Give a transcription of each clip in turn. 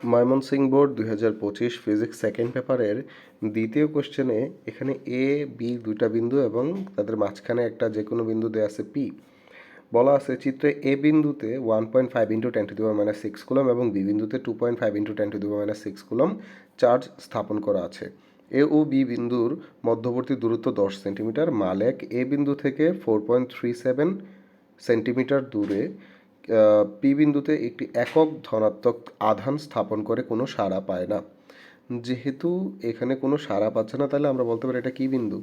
Mymensingh board 2025 physics second পেপারের দ্বিতীয় কোশ্চেনে এখানে এ বি দুইটা বিন্দু এবং তাদের মাঝখানে একটা যে কোনো বিন্দু দেওয়া আছে পি। বলা আছে চিত্রে এ বিন্দুতে 1.5 ইন্টু 10⁻⁶ কুলম এবং বি বিন্দুতে 2.5 ইন্টু 10⁻⁶ কুলম চার্জ স্থাপন করা আছে। এ ও বি বিন্দুর মধ্যবর্তী দূরত্ব 10 সেন্টিমিটার। মালেক এ বিন্দু থেকে 4.37 সেন্টিমিটার দূরে পি বিন্দুতে একটি একক ধনাত্মক আধান স্থাপন করে কোনো সাড়া পায় না। যেহেতু এখানে কোনো সাড়া পাচ্ছে না, তাহলে আমরা বলতে পারি এটা কি বিন্দু?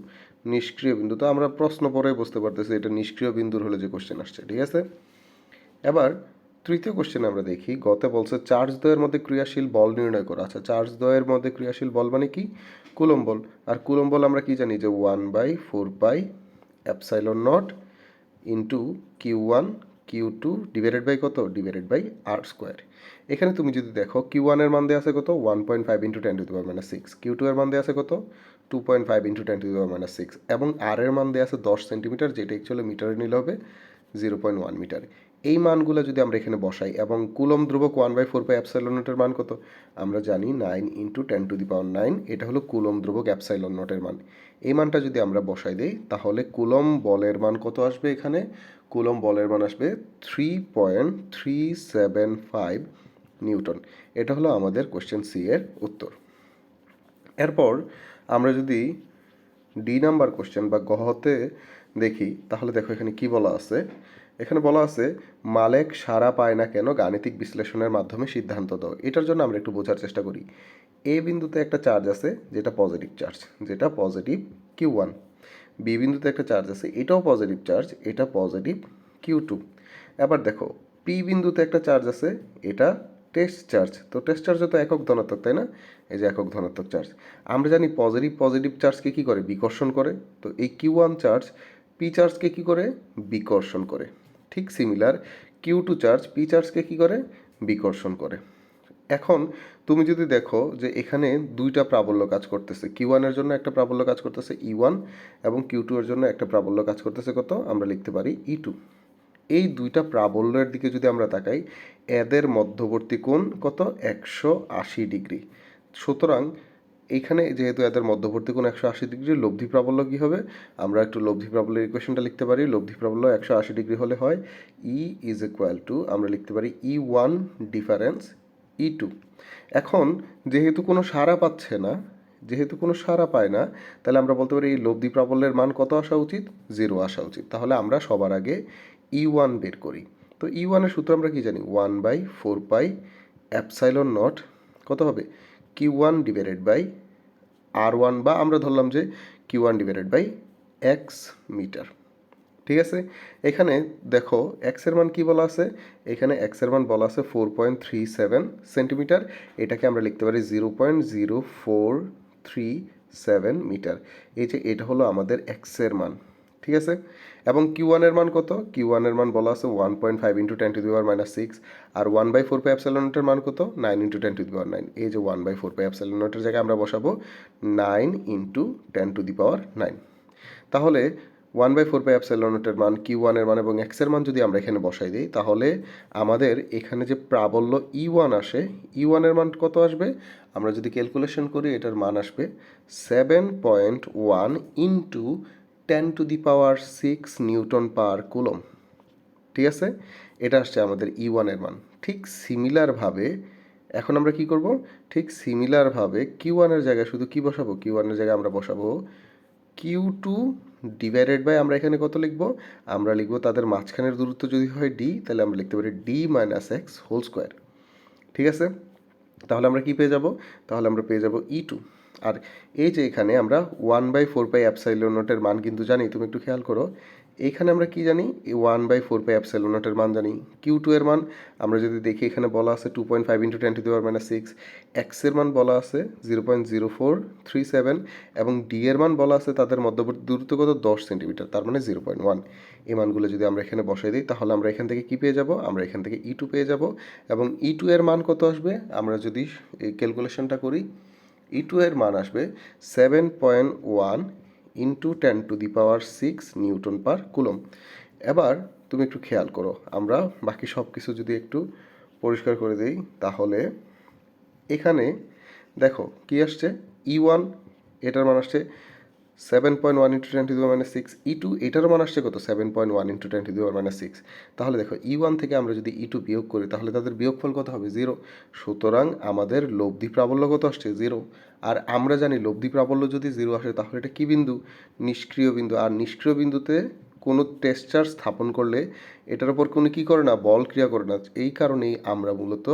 নিষ্ক্রিয় বিন্দু। তো আমরা প্রশ্ন পরে বুঝতে পারতেছি এটা নিষ্ক্রিয় বিন্দুর হলে যে কোশ্চেন আসছে, ঠিক আছে। এবার তৃতীয় কোশ্চেন আমরা দেখি। গতে বলছে চার্জ দ্বয়ের মধ্যে ক্রিয়াশীল বল নির্ণয় করা। আচ্ছা, চার্জ দ্বয়ের মধ্যে ক্রিয়াশীল বল মানে কি? কুলম্ব বল। আর কুলম্ব বল আমরা কি জানি যে 1/4πε0 into Q1 Q2 divided by কত? Divided by r²। এখানে তুমি যদি দেখো Q1 এর মান দেওয়া আছে কত? 1.5 ইন্টু 10⁻⁶। Q2 এর মান দেওয়া আছে কত? 2.5 ইন্টু 10⁻⁶। এবং r এর মান দেওয়া আছে 10 সেন্টিমিটার, যেটা অ্যাকচুয়ালি মিটারে নিলে হবে 0.1 মিটার। এই মানগুলো যদি আমরা এখানে বসাই এবং কুলম ধ্রুবক 1/4πε0 এর মান কত? আমরা জানি 9 ইন্টু 10⁹। এটা হলো কুলম ধ্রুবক ε0 এর মান। এই মানটা যদি আমরা বসাই দিই তাহলে কুলম বলের মান কত আসবে? এখানে কুলম বলের মান আসবে 3.375 নিউটন। এটা হলো আমাদের কোশ্চেন সি এর উত্তর। এরপর আমরা যদি ডি নাম্বার কোশ্চেন বা গহতে দেখি, তাহলে দেখো এখানে কি বলা আছে। এখানে বলা আছে মালেক সাড়া পায় না কেন, গাণিতিক বিশ্লেষণের মাধ্যমে সিদ্ধান্ত দাও। এটার জন্য আমরা একটু বোঝার চেষ্টা করি। এ বিন্দুতে একটা চার্জ আছে যেটা পজিটিভ চার্জ, যেটা পজিটিভ Q1। বি বিন্দুতে একটা চার্জ আছে, এটাও পজিটিভ চার্জ, এটা পজিটিভ Q2। এবার দেখো পি বিন্দুতে একটা চার্জ আছে, এটা টেস্ট চার্জ। তো টেস্ট চার্জ তো একক ধনাত্মক, তাই না? এই যে একক ধনাত্মক চার্জ। আমরা জানি পজিটিভ চার্জকে কি করে? বিকর্ষণ করে। তো এই Q1 চার্জ পি চার্জকে কি করে? বিকর্ষণ করে। ঠিক সিমিলার Q2 চার্জ পি চার্জকে কি করে? বিকর্ষণ করে। এখন তুমি যদি দেখো যে এখানে দুইটা প্রাবল্য কাজ করতেছে। Q1 এর জন্য একটা প্রাবল্য কাজ করতেছে E1 এবং Q2 এর জন্য একটা প্রাবল্য কাজ করতেছে কত? আমরা লিখতে পারি E2। এই দুইটা প্রাবল্যের দিকে যদি আমরা তাকাই, এদের মধ্যবর্তী কোণ কত? 180 ডিগ্রি। সুতরাং এইখানে যেহেতু এদের মধ্যবর্তী কোণ 180 ডিগ্রি, লব্ধি প্রাবল্য কি হবে? আমরা একটু লব্ধি প্রাবল্যের ইকুয়েশনটা লিখতে পারি। লব্ধি প্রাবল্য 180 ডিগ্রি হলে হয় E ইজ ইকুয়াল টু, আমরা লিখতে পারি E1 ডিফারেন্স E2। এখন যেহেতু কোনো সাড়া পাচ্ছে না, যেহেতু কোনো সাড়া পায় না, তাহলে আমরা বলতে পারি এই লব্ধি প্রাবল্যের মান কত আসা উচিত? 0 আসা উচিত। তাহলে আমরা সবার আগে E1 বের করি। তো E1 এর সূত্র আমরা কি জানি? 1/4πε0 কত হবে? Q1 ডিভাইডেড বাই R1, বা আমরা ধরলাম যে Q1 divided by x metre. ঠিক আছে। এখানে দেখো x এর মান কি বলা আছে? এখানে x এর মান বলা আছে 4.37 সেন্টিমিটার। এটাকে আমরা লিখতে পারি 0.0437 মিটার। এই যে এটা হলো আমাদের x এর মান, ঠিক আছে। এবং Q1 এর মান কত? Q1 এর মান বলা আছে 1.5 ইন্টু 10⁻⁶। আর 1/4πε0 এর মান কত? 9 ইন্টু 10⁹। এই যে 1/4πε0 এর জায়গায় আমরা বসাবো 9 ইন্টু 10⁹। তাহলে 1/4πε0 এর মান, Q1 এর মান এবং x এর মান যদি আমরা এখানে বসাই দিই, তাহলে আমাদের এখানে যে প্রাবল্য E1 আসে, E1 এর মান কত আসবে? আমরা যদি ক্যালকুলেশন করি এটার মান আসবে 7.1 ইন্টু 10⁶ নিউটন পার কুলম। ঠিক আছে, এটা আসছে আমাদের E1 এর মান। ঠিক সিমিলারভাবে এখন আমরা কি করব? ঠিক সিমিলারভাবে Q1 এর জায়গায় শুধু কি বসাবো? Q1 এর জায়গায় আমরা বসাবো Q2 ডিভাইডেড বাই, আমরা এখানে কত লিখব? আমরা লিখব তাদের মাঝখানের দূরত্ব যদি হয় d, তাহলে আমরা লিখতে পারি d minus x whole square. ঠিক আছে, তাহলে আমরা কি পেয়ে যাব? তাহলে আমরা পেয়ে যাব E2। আর এই যে এখানে আমরা 1/4πε0 এর মান কিন্তু জানি, তুমি একটু খেয়াল করো। এইখানে আমরা কি জানি? 1/4πε0 এর মান জানি। Q2 এর মান আমরা যদি দেখি এখানে বলা আছে 2.5 ইন্টু 10⁻⁶। x এর মান বলা আছে 0.0437 এবং d এর মান বলা আছে তাদের মধ্যবর্তী দূরত্ব কত? 10 সেন্টিমিটার, তার মানে 0.1। এই মানগুলো যদি আমরা এখানে বসাই দিই তাহলে আমরা এখান থেকে কি পেয়ে যাব? আমরা এখান থেকে E2 পেয়ে যাব। এবং E2 এর মান কত আসবে? আমরা যদি এই ক্যালকুলেশনটা করি, E2 এর মান আসবে 7.1 ইন্টু 10⁶ নিউটন পার কুলম। এবার তুমি একটু খেয়াল করো, আমরা বাকি সব কিছু যদি একটু পরিষ্কার করে দিই, তাহলে এখানে দেখো কি আসছে E1 এটার মান আসছে 7.1 ইন্টু 10⁻⁶, E2 এটার মান আসছে কত 7.1 ইন্টু 10⁻⁶। তাহলে দেখো E1 থেকে আমরা যদি E2 বিয়োগ করি তাহলে তাদের বিয়োগফল কত হবে 0। সুতরাং আমাদের লব্ধি প্রাবল্য কত আসছে 0। আর আমরা জানি লব্ধি প্রাবল্য যদি 0 আসে তাহলে এটা কি বিন্দু, নিষ্ক্রিয় বিন্দু। আর নিষ্ক্রিয় বিন্দুতে কোনো টেস্ট চার্জ স্থাপন করলে এটার উপর কোনো কী করে না, বল ক্রিয়া করে না। এই কারণেই আমরা মূলত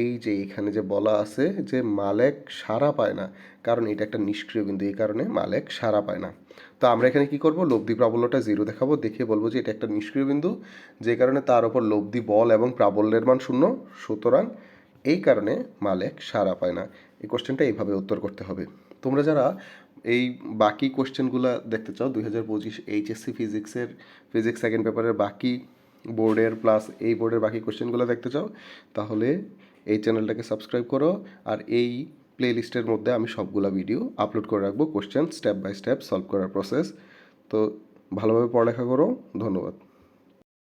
এই যে এখানে যে বলা আছে যে মালেক সাড়া পায় না, কারণ এটা একটা নিষ্ক্রিয় বিন্দু, এই কারণে মালেক সাড়া পায় না। তো আমরা এখানে কি করব, লব্ধি প্রাবল্যটা 0 দেখাবো, দেখিয়ে বলবো যে এটা একটা নিষ্ক্রিয় বিন্দু, যে কারণে তার উপর লব্ধি বল এবং প্রাবল্যের মান 0, সুতরাং এই কারণে মালেক সাড়া পায় না। এই কোশ্চেনটা এইভাবে উত্তর করতে হবে। তোমরা যারা এই বাকি কোশ্চেনগুলো দেখতে চাও 2025 এইচএসসি ফিজিক্স সেকেন্ড পেপারের বাকি বোর্ডের প্লাস এই বোর্ডের বাকি কোশ্চেনগুলো দেখতে চাও, তাহলে এই চ্যানেলটাকে সাবস্ক্রাইব করো। আর এই প্লে লিস্টের মধ্যে আমি সবগুলা ভিডিও আপলোড করে রাখবো, question step by step solve করার প্রসেস। তো ভালোভাবে পড়ালেখা করো, ধন্যবাদ।